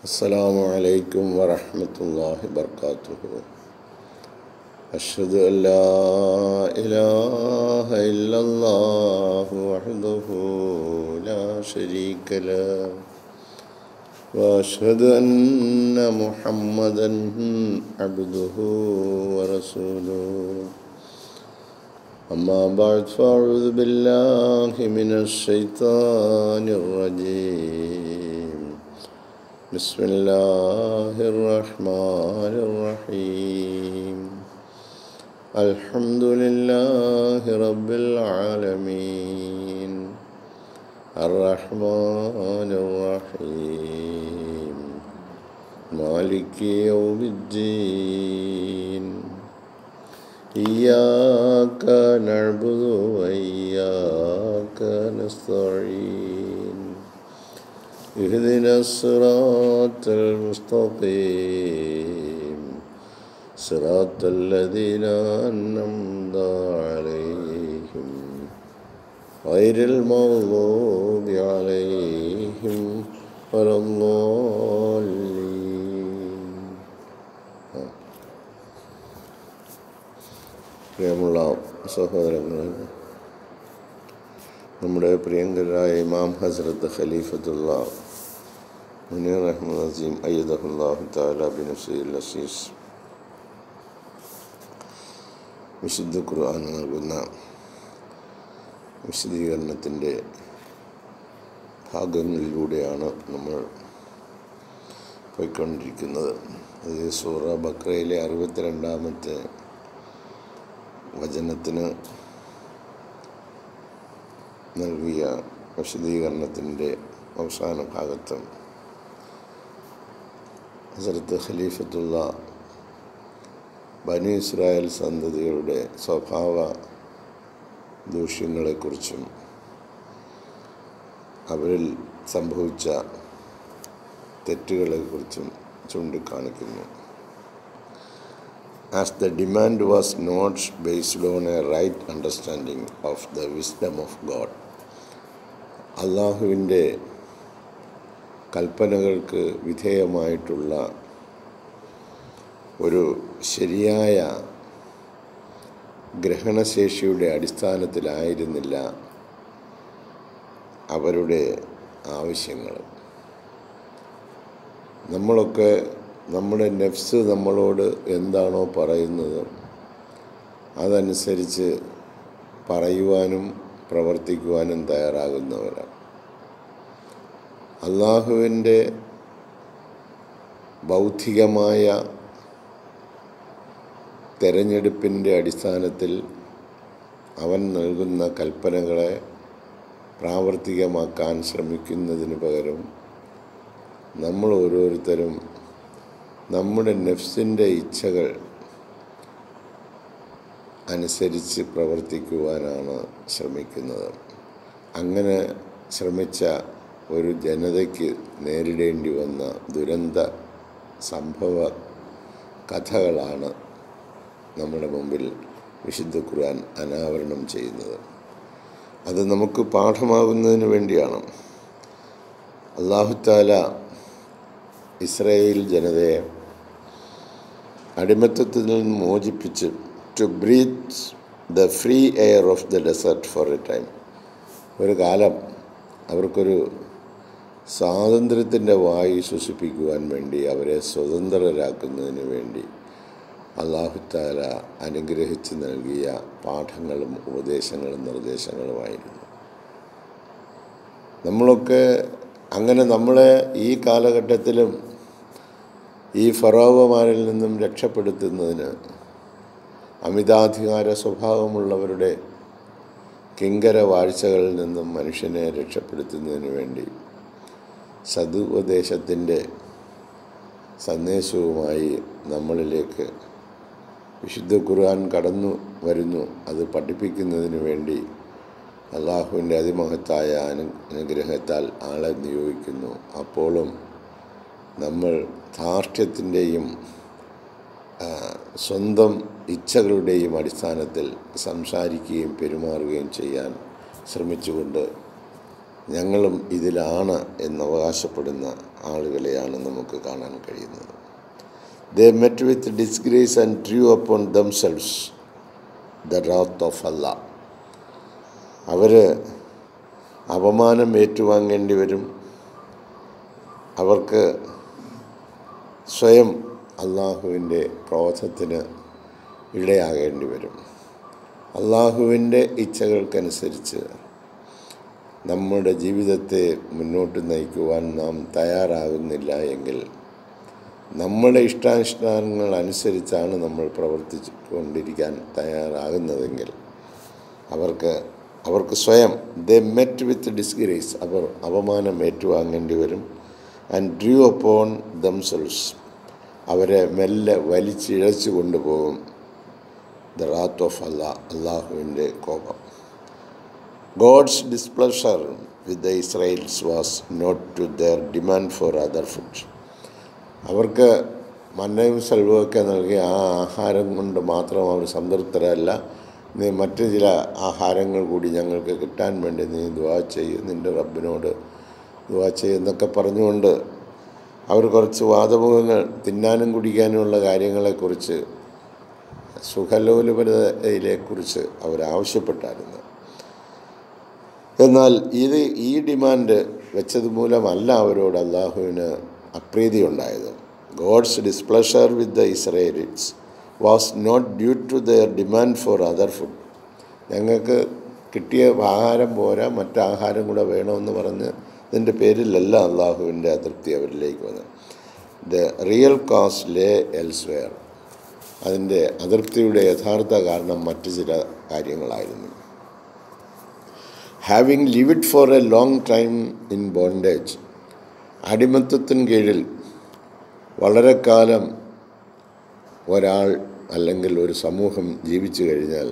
അസ്സലാമു അലൈക്കും വറഹ്മത്തുള്ളാഹി വബറകാതുഹു. അഷ്ഹദു അല്ലാ ഇലാഹ ഇല്ലല്ലാഹു വഹ്ദഹു ലാ ശരീക ലഹു വഅഷ്ഹദു അന്ന മുഹമ്മദൻ അബ്ദുഹു വറസൂലുഹു. അമ്മാ ബഅദ് ഫഅഊദു ബില്ലാഹി മിനശ് ശൈത്വാനിർ റജീം. ബിസ്മില്ലാഹിർ റഹ്മാനിർ റഹീം. അൽഹംദുലില്ലാഹി റബ്ബിൽ ആലമീൻ അർറഹ്മാനിർ റഹീം മാലികി യൗമിദ്ദീൻ. ഇയ്യാക നഅ്ബുദു വഇയ്യാക നസ്തഈൻ. ഇഹ്ദിനസ് സിറാത്തൽ മുസ്തഖീം സിറാത്തൽ ലദീന അൻഅംത അലൈഹിം ഗൈറിൽ മഗ്ദൂബി അലൈഹിം വലദ്ദാല്ലീൻ. പ്രിയമുള്ള സഹോദരങ്ങളെ, നമ്മുടെ പ്രിയങ്കരായ ഇമാം ഹസ്രത്ത് ഖലീഫത്തുള്ള മുനീർ അഹ്മദ് അസീം അയ്യദഹുല്ലാഹു തആല ബിനഫ്സിഹിൽ അസീസ് വിശുദ്ധ ഖുർആൻ നൽകുന്ന വിശദീകരണത്തിൻ്റെ ഭാഗങ്ങളിലൂടെയാണ് നമ്മൾ പോയിക്കൊണ്ടിരിക്കുന്നത്. അത് സൂറ ബഖറയിലെ 62-ാമത്തെ വചനത്തിന് നൽകിയ വിശദീകരണത്തിൻ്റെ അവസാന ഭാഗത്ത് ഹസ്രത്ത് ഖലീഫത്തുള്ള ബനി ഇസ്രായേൽ സന്തതികളുടെ സ്വഭാവ ദൂഷ്യങ്ങളെക്കുറിച്ചും അവരിൽ സംഭവിച്ച തെറ്റുകളെക്കുറിച്ചും ചൂണ്ടിക്കാണിക്കുന്നു. As the demand was not based on a right understanding of the wisdom of God, അള്ളാഹുവിൻ്റെ കൽപ്പനകൾക്ക് വിധേയമായിട്ടുള്ള ഒരു ശരിയായ ഗ്രഹണശേഷിയുടെ അടിസ്ഥാനത്തിലായിരുന്നില്ല അവരുടെ ആവശ്യങ്ങൾ. നമ്മളൊക്കെ നമ്മുടെ നെഫ്സ് നമ്മളോട് എന്താണോ പറയുന്നത് അതനുസരിച്ച് പറയുവാനും പ്രവർത്തിക്കുവാനും തയ്യാറാകുന്നവരാണ്. അള്ളാഹുവിൻ്റെ ബൗദ്ധികമായ തെരഞ്ഞെടുപ്പിൻ്റെ അടിസ്ഥാനത്തിൽ അവൻ നൽകുന്ന കൽപ്പനകളെ പ്രാവർത്തികമാക്കാൻ ശ്രമിക്കുന്നതിന് പകരം നമ്മൾ ഓരോരുത്തരും നമ്മുടെ നെഫ്സിൻ്റെ ഇച്ഛകൾ അനുസരിച്ച് പ്രവർത്തിക്കുവാനാണ് ശ്രമിക്കുന്നത്. അങ്ങനെ ശ്രമിച്ച ഒരു ജനതയ്ക്ക് നേരിടേണ്ടി വന്ന ദുരന്ത സംഭവ കഥകളാണ് നമ്മുടെ മുമ്പിൽ വിശുദ്ധ ഖുർആൻ അനാവരണം ചെയ്യുന്നത്. അത് നമുക്ക് പാഠമാകുന്നതിന് വേണ്ടിയാണ്. അല്ലാഹു തആല ഇസ്രായേൽ ജനതയെ അടിമത്തത്തിൽ നിന്ന് മോചിപ്പിച്ച് to breathe the free air of the desert for a time, ഒരു കാലം അവർക്കൊരു സ്വാതന്ത്ര്യത്തിൻ്റെ വായു ശ്വസിപ്പിക്കുവാൻ വേണ്ടി, അവരെ സ്വതന്ത്രരാക്കുന്നതിന് വേണ്ടി അല്ലാഹു തആല അനുഗ്രഹിച്ച് നൽകിയ പാഠങ്ങളും ഉപദേശങ്ങളും നിർദ്ദേശങ്ങളുമായിരുന്നു. നമ്മളൊക്കെ അങ്ങനെ നമ്മളെ ഈ കാലഘട്ടത്തിലും ഈ ഫറോവമാരിൽ നിന്നും രക്ഷപ്പെടുത്തുന്നതിന്, അമിതാധികാര സ്വഭാവമുള്ളവരുടെ കിങ്കര വാഴ്ചകളിൽ നിന്നും മനുഷ്യനെ രക്ഷപ്പെടുത്തുന്നതിന് വേണ്ടി സദുപദേശത്തിൻ്റെ സന്ദേശവുമായി നമ്മളിലേക്ക് വിശുദ്ധ ഖുർആൻ കടന്നു വരുന്നു. അത് പഠിപ്പിക്കുന്നതിന് വേണ്ടി അള്ളാഹുവിൻ്റെ അതിമഹത്തായ അനുഗ്രഹത്താൽ ആളെ നിയോഗിക്കുന്നു. അപ്പോഴും നമ്മൾ ധാർഷ്ട്യത്തിൻ്റെയും സ്വന്തം ഇച്ഛകളുടെയും അടിസ്ഥാനത്തിൽ സംസാരിക്കുകയും പെരുമാറുകയും ചെയ്യാൻ ശ്രമിച്ചുകൊണ്ട് ഞങ്ങളും ഇതിലാണ് എന്നവകാശപ്പെടുന്ന ആളുകളെയാണ് നമുക്ക് കാണാൻ കഴിയുന്നത്. They met with disgrace and drew upon themselves the wrath of Allah. അവർ അപമാനം ഏറ്റുവാങ്ങേണ്ടി വരും. അവർക്ക് സ്വയം അള്ളാഹുവിൻ്റെ ക്രോധത്തിന് ഇടയാകേണ്ടി വരും. അള്ളാഹുവിൻ്റെ ഇച്ഛകൾക്കനുസരിച്ച് നമ്മുടെ ജീവിതത്തെ മുന്നോട്ട് നയിക്കുവാൻ നാം തയ്യാറാകുന്നില്ല എങ്കിൽ, നമ്മുടെ ഇഷ്ടാനിഷ്ടാനങ്ങൾ അനുസരിച്ചാണ് നമ്മൾ പ്രവർത്തിച്ചു കൊണ്ടിരിക്കാൻ തയ്യാറാകുന്നതെങ്കിൽ അവർക്ക് സ്വയം ദേ മെറ്റ് വിത്ത് ഡിസ്ഗ്രേസ്, അവർ അപമാനം ഏറ്റുവാങ്ങേണ്ടി വരും. ആൻഡ് ഡ്രൂ അപ്പോൺ ദംസെൽസ്, അവരെ മെല്ലെ വലിച്ചിഴച്ചു കൊണ്ടുപോകും ദ റാത്ത് ഓഫ് അള്ളാഹുവിൻ്റെ കോപം. God's displeasure with the Israels was not to their demand for other food. അവർക്ക് മന്നയും സൽവൊക്കെ നൽകി ആ ആഹാരം കൊണ്ട് മാത്രം അവർ സംതൃപ്തരല്ല. നീ മറ്റു ചില ആഹാരങ്ങൾ കൂടി ഞങ്ങൾക്ക് കിട്ടാൻ വേണ്ടി നീ ദുആ ചെയ്യും, നിൻ്റെ റബ്ബിനോട് ദുആ ചെയ്യുന്നൊക്കെ പറഞ്ഞുകൊണ്ട് അവർ കുറച്ച് വാദമുഖങ്ങൾ, തിന്നാനും കുടിക്കാനുമുള്ള കാര്യങ്ങളെക്കുറിച്ച്, സുഖലോലുപതയിലെക്കുറിച്ച് അവരാവശ്യപ്പെട്ടായിരുന്നു. എന്നാൽ ഈ ഡിമാൻഡ് വെച്ചതുമൂലമല്ല അവരോട് അള്ളാഹുവിന് അപ്രീതി ഉണ്ടായത്. God's displeasure with the Israelites was not due to their demand for other food. ഞങ്ങൾക്ക് കിട്ടിയ ആഹാരം പോരാ, മറ്റാഹാരം കൂടെ വേണമെന്ന് പറഞ്ഞ് ഇതിൻ്റെ പേരിലല്ല അള്ളാഹുവിൻ്റെ അതൃപ്തി അവരിലേക്ക് വന്നത്. The real cause lay elsewhere. അതിൻ്റെ അതൃപ്തിയുടെ യഥാർത്ഥ കാരണം മറ്റു ചില കാര്യങ്ങളായിരുന്നു. Having lived for a long time in bondage, അടിമത്തത്തിന് കീഴിൽ വളരെ കാലം ഒരാൾ അല്ലെങ്കിൽ ഒരു സമൂഹം ജീവിച്ചു കഴിഞ്ഞാൽ,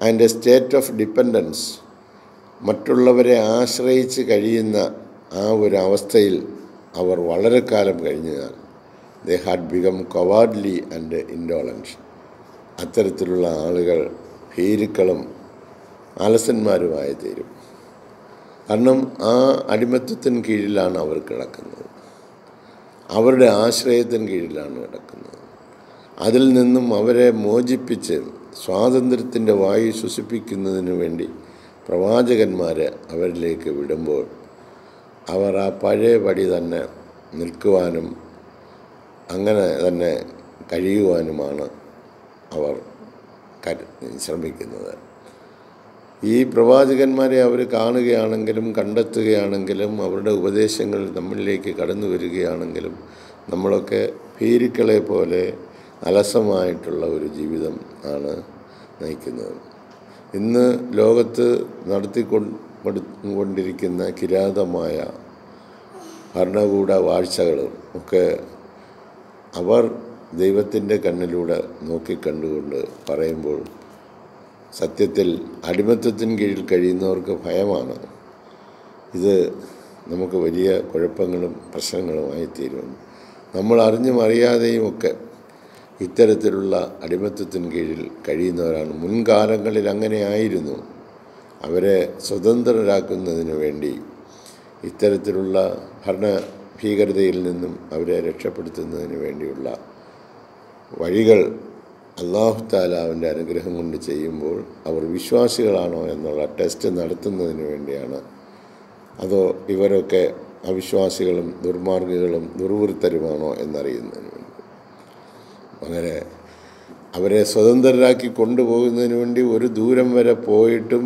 അതിൻ്റെ സ്റ്റേറ്റ് ഓഫ് ഡിപ്പെൻഡൻസ്, മറ്റുള്ളവരെ ആശ്രയിച്ച് കഴിയുന്ന ആ ഒരു അവസ്ഥയിൽ അവർ വളരെ കാലം കഴിഞ്ഞാൽ ദേ ഹാഡ് ബിക്കം കവാർഡ്ലി ആൻഡ് ഇൻഡോളൻറ്റ്. അത്തരത്തിലുള്ള ആളുകൾ ഭീരുക്കളും അലസന്മാരുമായി തീരും. കാരണം ആ അടിമത്തത്തിന് കീഴിലാണ് അവർ കിടക്കുന്നത്, അവരുടെ ആശ്രയത്തിന് കീഴിലാണ് കിടക്കുന്നത്. അതിൽ നിന്നും അവരെ മോചിപ്പിച്ച് സ്വാതന്ത്ര്യത്തിൻ്റെ വായു ശ്വസിപ്പിക്കുന്നതിന് വേണ്ടി പ്രവാചകന്മാരെ അവരിലേക്ക് വിടുമ്പോൾ അവർ ആ പഴയ പടി തന്നെ നിൽക്കുവാനും അങ്ങനെ തന്നെ കഴിയുവാനുമാണ് അവർ ശ്രമിക്കുന്നത്. ഈ പ്രവാചകന്മാരെ അവർ കാണുകയാണെങ്കിലും കണ്ടെത്തുകയാണെങ്കിലും അവരുടെ ഉപദേശങ്ങൾ നമ്മളിലേക്ക് കടന്നു വരികയാണെങ്കിലും നമ്മളൊക്കെ ഭീരുക്കളെ പോലെ അലസമായിട്ടുള്ള ഒരു ജീവിതം ആണ് നയിക്കുന്നത്. ഇന്ന് ലോകത്ത് നടത്തിക്കൊണ്ടിരിക്കുന്ന കിരാതമായ ഭരണകൂട വാഴ്ചകളും ഒക്കെ അവർ ദൈവത്തിൻ്റെ കണ്ണിലൂടെ നോക്കിക്കണ്ടുകൊണ്ട് പറയുമ്പോൾ സത്യത്തിൽ അടിമത്തത്തിന് കീഴിൽ കഴിയുന്നവർക്ക് ഭയമാണ്. ഇത് നമുക്ക് വലിയ കുഴപ്പങ്ങളും പ്രശ്നങ്ങളുമായി തീരും. നമ്മൾ അറിഞ്ഞും അറിയാതെയും ഒക്കെ ഇത്തരത്തിലുള്ള അടിമത്തത്തിന് കീഴിൽ കഴിയുന്നവരാണ്. മുൻകാലങ്ങളിൽ അങ്ങനെ ആയിരുന്നു. അവരെ സ്വതന്ത്രരാക്കുന്നതിന് വേണ്ടി ഇത്തരത്തിലുള്ള ഭരണ ഭീകരതയിൽ നിന്നും അവരെ രക്ഷപ്പെടുത്തുന്നതിന് വേണ്ടിയുള്ള വഴികൾ അല്ലാഹു തആലാവിൻ്റെ അനുഗ്രഹം കൊണ്ട് ചെയ്യുമ്പോൾ അവർ വിശ്വാസികളാണോ എന്നുള്ള ടെസ്റ്റ് നടത്തുന്നതിന് വേണ്ടിയാണ്. അതോ ഇവരൊക്കെ അവിശ്വാസികളും ദുർമാർഗികളും ദുർവൃത്തരുമാണോ എന്നറിയുന്നതിന് വേണ്ടി. അങ്ങനെ അവരെ സ്വതന്ത്രരാക്കി കൊണ്ടുപോകുന്നതിന് വേണ്ടി ഒരു ദൂരം വരെ പോയിട്ടും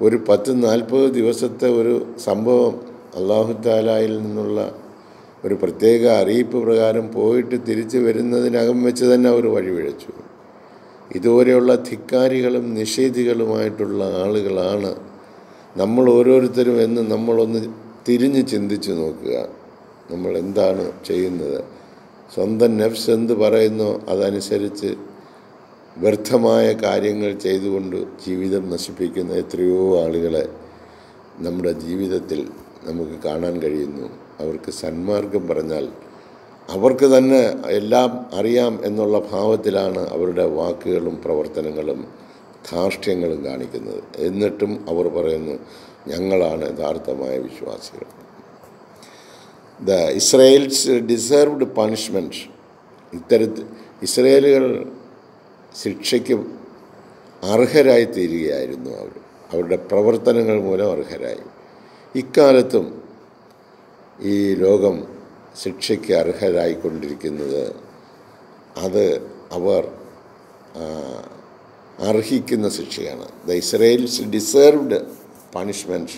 ഒരു 10-40 ദിവസത്തെ ഒരു സംഭവം അല്ലാഹു തആലയിൽ നിന്നുള്ള ഒരു പ്രത്യേക അറിയിപ്പ് പ്രകാരം പോയിട്ട് തിരിച്ചു വരുന്നതിനകം വെച്ച് തന്നെ അവർ വഴിപിഴച്ചു. ഇതുപോലെയുള്ള ധിക്കാരികളും നിഷേധികളുമായിട്ടുള്ള ആളുകളാണ് നമ്മൾ ഓരോരുത്തരും എന്ന് നമ്മളൊന്ന് തിരിഞ്ഞ് ചിന്തിച്ച് നോക്കുക. നമ്മൾ എന്താണ് ചെയ്യുന്നത്? സ്വന്തം നഫ്സ് എന്ത് പറയുന്നോ അതനുസരിച്ച് വ്യർത്ഥമായ കാര്യങ്ങൾ ചെയ്തുകൊണ്ട് ജീവിതം നശിപ്പിക്കുന്ന എത്രയോ ആളുകളെ നമ്മുടെ ജീവിതത്തിൽ നമുക്ക് കാണാൻ കഴിയുന്നു. അവർക്ക് സന്മാർഗം പറഞ്ഞാൽ അവർക്ക് തന്നെ എല്ലാം അറിയാം എന്നുള്ള ഭാവത്തിലാണ് അവരുടെ വാക്കുകളും പ്രവർത്തനങ്ങളും ധാർഷ്ട്യങ്ങളും കാണിക്കുന്നത്. എന്നിട്ടും അവർ പറയുന്നു ഞങ്ങളാണ് യഥാർത്ഥമായ വിശ്വാസികൾ. The Israels deserved punishment. ഇത്തരത്തിൽ ഇസ്രായേലുകൾ ശിക്ഷയ്ക്ക് അർഹരായി തീരുകയായിരുന്നു. അവരുടെ പ്രവർത്തനങ്ങൾ മൂലം അർഹരായി. ഇക്കാലത്തും ഈ ലോകം ശിക്ഷയ്ക്ക് അർഹരായിക്കൊണ്ടിരിക്കുന്നത് അത് അവർ അർഹിക്കുന്ന ശിക്ഷയാണ്. The Israels deserved punishment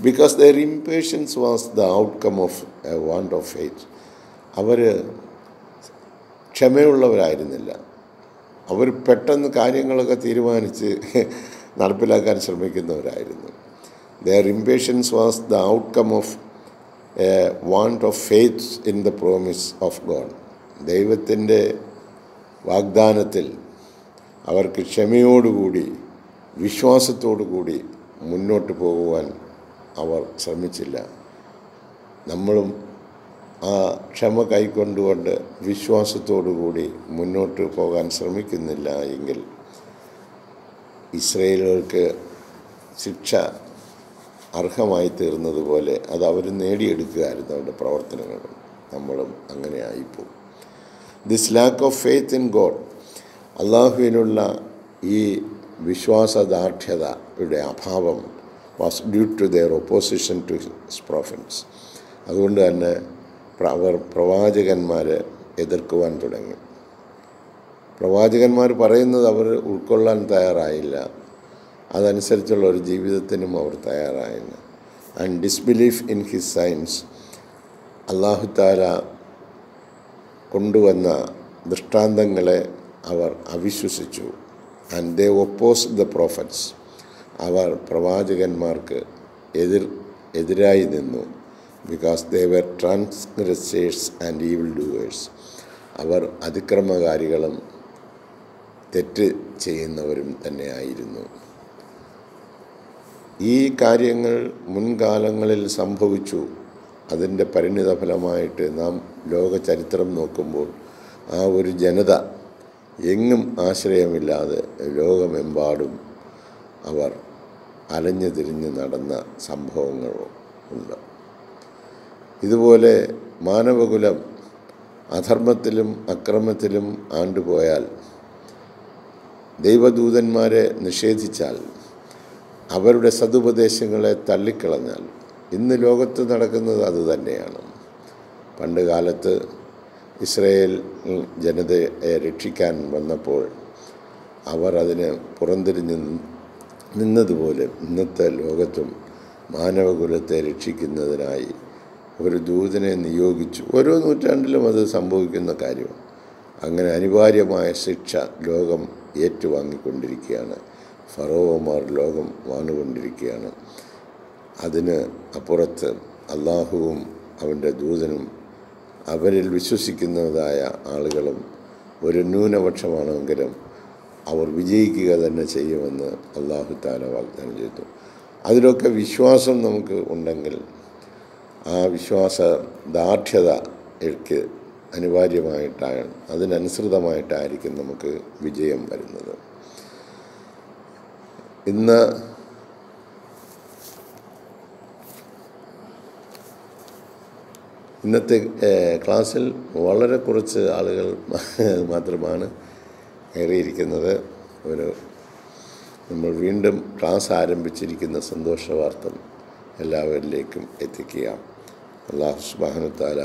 because their impatience was the outcome of a want of faith. അവർ ക്ഷമയുള്ളവരായിരുന്നില്ല. അവർ പെട്ടെന്ന് കാര്യങ്ങളൊക്കെ തീരുമാനിച്ച് നടപ്പിലാക്കാൻ ശ്രമിക്കുന്നവരായിരുന്നു. Their impatience was the outcome of a want of faith in the promise of God. ദൈവത്തിൻ്റെ വാഗ്ദാനത്തിൽ അവർക്ക് ക്ഷമയോടുകൂടി വിശ്വാസത്തോടുകൂടി മുന്നോട്ട് പോകുവാൻ അവർ ശ്രമിച്ചില്ല. നമ്മളും ആ ക്ഷമ കൈക്കൊണ്ടുകൊണ്ട് വിശ്വാസത്തോടുകൂടി മുന്നോട്ട് പോകാൻ ശ്രമിക്കുന്നില്ല എങ്കിൽ ഇസ്രായേലുകൾക്ക് ശിക്ഷ അർഹമായി തീർന്നതുപോലെ അത് അവർ നേടിയെടുക്കുകയായിരുന്നു അവരുടെ പ്രവർത്തനങ്ങൾ. നമ്മളും അങ്ങനെ ആയിപ്പോകും. This lack of faith in God, അള്ളാഹുവിനുള്ള ഈ വിശ്വാസദാർഢ്യതയുടെ അഭാവം was due to their opposition to his prophets. അതുകൊണ്ട് തന്നെ അവർ പ്രവാചകന്മാരെ എതിർക്കുവാൻ തുടങ്ങി. പ്രവാചകന്മാർ പറയുന്നത് അവർ ഉൾക്കൊള്ളാൻ തയ്യാറായില്ല. അതനുസരിച്ചുള്ള ഒരു ജീവിതത്തിനും അവർ തയ്യാറായില്ല. And disbelief in his signs, അല്ലാഹു തആല കൊണ്ടുവന്ന ദൃഷ്ടാന്തങ്ങളെ അവർ അവിശ്വസിച്ചു. And they oppose the prophets, അവർ പ്രവാചകന്മാർക്ക് എതിരായി നിന്നു. Because they were transgressors and evil doers, അവർ അതിക്രമകാരികളും തെറ്റ് ചെയ്യുന്നവരും തന്നെയായിരുന്നു. ഈ കാര്യങ്ങൾ മുൻകാലങ്ങളിൽ സംഭവിച്ചു. അതിൻ്റെ പരിണിതഫലമായിട്ട് നാം ലോക ചരിത്രം നോക്കുമ്പോൾ ആ ഒരു ജനത എങ്ങും ആശ്രയമില്ലാതെ ലോകമെമ്പാടും അവർ അലഞ്ഞു തിരിഞ്ഞ് നടന്ന സംഭവങ്ങളുണ്ട്. ഇതുപോലെ മാനവകുലം അധർമ്മത്തിലും അക്രമത്തിലും ആണ്ടുപോയാൽ, ദൈവദൂതന്മാരെ നിഷേധിച്ചാൽ, അവരുടെ സതുപദേശങ്ങളെ തള്ളിക്കളഞ്ഞാൽ, ഇന്ന് ലോകത്ത് നടക്കുന്നത് അതുതന്നെയാണ്. പണ്ട് കാലത്ത് ഇസ്രായേൽ ജനതയെ രക്ഷിക്കാൻ വന്നപ്പോൾ അവർ അതിന് പുറംതിരിഞ്ഞ് നിന്നതുപോലെ ഇന്നത്തെ ലോകത്തും മാനവകുലത്തെ രക്ഷിക്കുന്നതിനായി ഒരു ദൂതനെ നിയോഗിച്ചു. ഓരോ നൂറ്റാണ്ടിലും അത് സംഭവിക്കുന്ന കാര്യം. അങ്ങനെ അനിവാര്യമായ ശിക്ഷ ലോകം ഏറ്റുവാങ്ങിക്കൊണ്ടിരിക്കുകയാണ്. ഫറോവമാർ ലോകം വാണുകൊണ്ടിരിക്കുകയാണ്. അതിന് അപ്പുറത്ത് അള്ളാഹുവും അവൻ്റെ ദൂതനും അവരിൽ വിശ്വസിക്കുന്നതായ ആളുകളും ഒരു ന്യൂനപക്ഷമാണെങ്കിലും അവർ വിജയിക്കുക തന്നെ ചെയ്യുമെന്ന് അല്ലാഹു തആല വാഗ്ദാനം ചെയ്തു. അതിലൊക്കെ വിശ്വാസം നമുക്ക് ഉണ്ടെങ്കിൽ ആ വിശ്വാസദാർഢ്യതയ്ക്ക് അനിവാര്യമായിട്ടാണ്, അതിനനുസൃതമായിട്ടായിരിക്കും നമുക്ക് വിജയം വരുന്നത്. ഇന്നത്തെ ക്ലാസ്സിൽ വളരെ കുറച്ച് ആളുകൾ മാത്രമാണ് കയറിയിരിക്കുന്നത്. നമ്മൾ വീണ്ടും ക്ലാസ് ആരംഭിച്ചിരിക്കുന്ന സന്തോഷ വാർത്ത എല്ലാവരിലേക്കും എത്തിക്കുക. അല്ലാഹു സുബ്ഹാനഹു വ തആല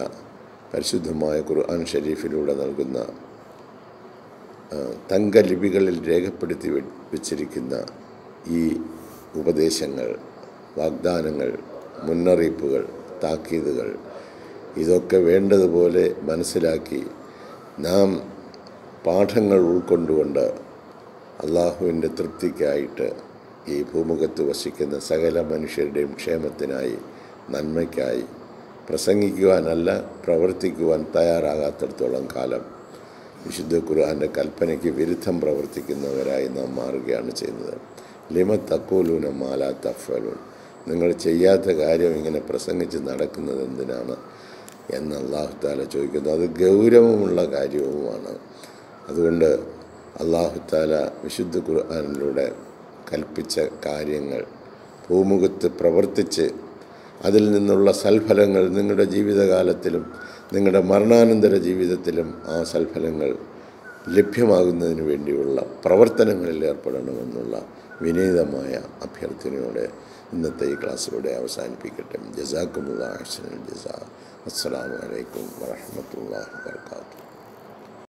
പരിശുദ്ധമായ ഖുർആൻ ഷരീഫിലൂടെ നൽകുന്ന തങ്കലിപികളിൽ രേഖപ്പെടുത്തി വച്ചിരിക്കുന്ന ഈ ഉപദേശങ്ങൾ, വാഗ്ദാനങ്ങൾ, മുന്നറിയിപ്പുകൾ, താക്കീതുകൾ, ഇതൊക്കെ വേണ്ടതുപോലെ മനസ്സിലാക്കി നാം പാഠങ്ങൾ ഉൾക്കൊണ്ടുകൊണ്ട് അള്ളാഹുവിൻ്റെ തൃപ്തിക്കായിട്ട് ഈ ഭൂമുഖത്ത് വസിക്കുന്ന സകല മനുഷ്യരുടെയും ക്ഷേമത്തിനായി, നന്മയ്ക്കായി പ്രസംഗിക്കുവാനല്ല പ്രവർത്തിക്കുവാൻ തയ്യാറാകാത്തിടത്തോളം കാലം വിശുദ്ധ ഖുർആൻ്റെ കൽപ്പനയ്ക്ക് വിരുദ്ധം പ്രവർത്തിക്കുന്നവരായി നാം മാറുകയാണ് ചെയ്യുന്നത്. ലിമ തഖൂലൂന മാ ലാ തഫ്അലൂൻ, നിങ്ങൾ ചെയ്യാത്ത കാര്യം ഇങ്ങനെ പ്രസംഗിച്ച് നടക്കുന്നത് എന്തിനാണ് എന്ന് അല്ലാഹു തആല ചോദിക്കുന്നു. അത് ഗൗരവമുള്ള കാര്യവുമാണ്. അതുകൊണ്ട് അല്ലാഹു തആല വിശുദ്ധ ഖുർആനിലൂടെ കൽപ്പിച്ച കാര്യങ്ങൾ ഭൂമുഖത്ത് പ്രവർത്തിച്ച് അതിൽ നിന്നുള്ള സൽഫലങ്ങൾ നിങ്ങളുടെ ജീവിതകാലത്തിലും നിങ്ങളുടെ മരണാനന്തര ജീവിതത്തിലും ആ സൽഫലങ്ങൾ ലഭ്യമാകുന്നതിന് വേണ്ടിയുള്ള പ്രവർത്തനങ്ങളിൽ ഏർപ്പെടണമെന്നുള്ള വിനീതമായ അഭ്യർത്ഥനയോടെ ഇന്നത്തെ ഈ ക്ലാസ്സിലൂടെ അവസാനിപ്പിക്കട്ടെ. ജസാക്കുമുല്ലാഹ് അഹ്സനുൽ ജസാ. അസ്സലാമു അലൈക്കും വറഹ്മത്തുള്ളാഹി വബറകാതുഹു.